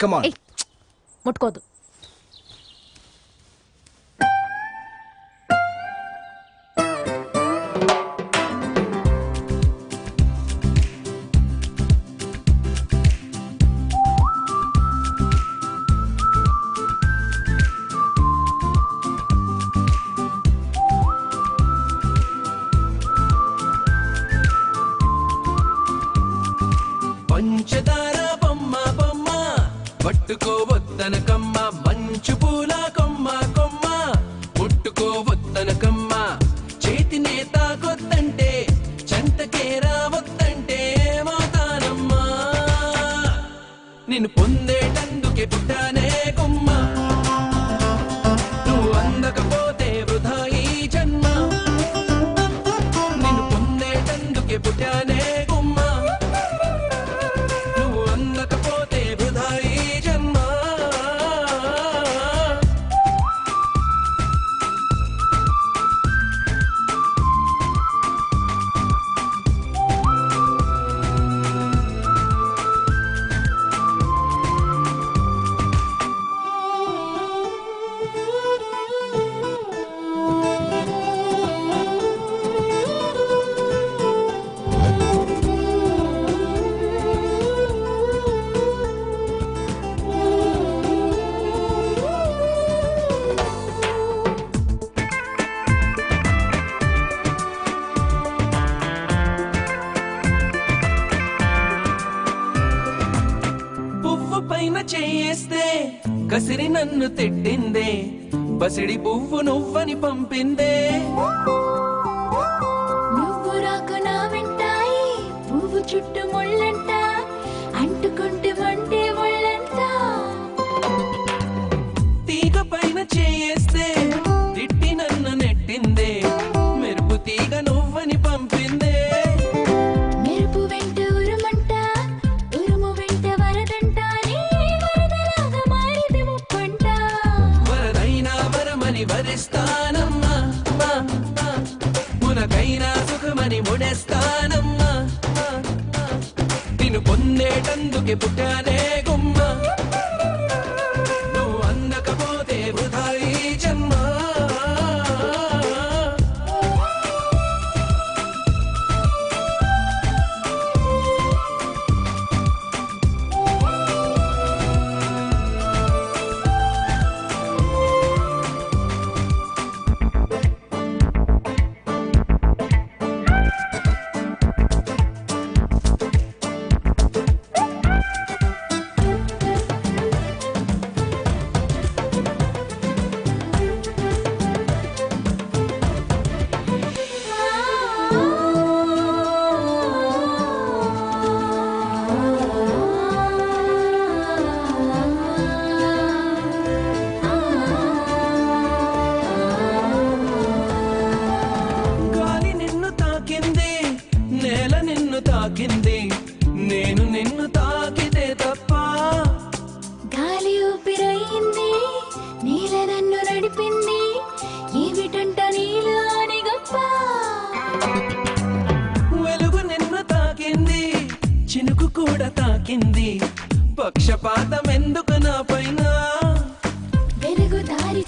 Come on. ముట్టుకోదు. పంచదార బొమ్మ బొమ్మ పట్టుకోవద్దనకమ్మ, మంచు పూల కొమ్మ కొమ్మ ముట్టుకోవద్దనకమ్మ, చేతినే తాకొద్దంటే చెంతకే రావద్దంటే ఏమవుతానమ్మా, నిన్ను పొందేటందుకే పుట్టానే కొమ్మ, నువ్వు అందకపోతే వృధా ఈ జన్మ, నిన్ను పొందేటందుకే పుట్టానే చేస్తే కసిరి నన్ను తిట్టిందే, బసిడి పువ్వు నువ్వని పంపిందే, నువ్వు రాకు నా వెంటాయి పువ్వు చుట్టూ ముళ్ళంట, అంటుకుంటే మంటే ముళ్ళంట, తీగ పైన చేస్తే తిట్టి నన్ను నెట్టిందే, మెరుపు తీగ నువ్వని పంపిందే, మెరుపు వెంట ఉరుమంట, ఉరుము వెంట వరదంట, వరిస్తానమ్మా మునకైనా సుఖమని ముడేస్తానమ్మా, నిన్ను పొందేటందుకే పుట్టానే గుమ్మ, నువ్వు అందకపోతే వృధా ఈ జన్మ. తాకింది నేను నిన్ను తాకితే తప్ప, గాలి ఊపిరయింది నీల నన్ను నడిపింది, ఏమిటంట నీలోని గొప్ప, వెలుగు నిన్ను తాకింది చినుకు కూడా తాకింది, పక్షపాతం ఎందుకు నా పైన, వెలుగు దారి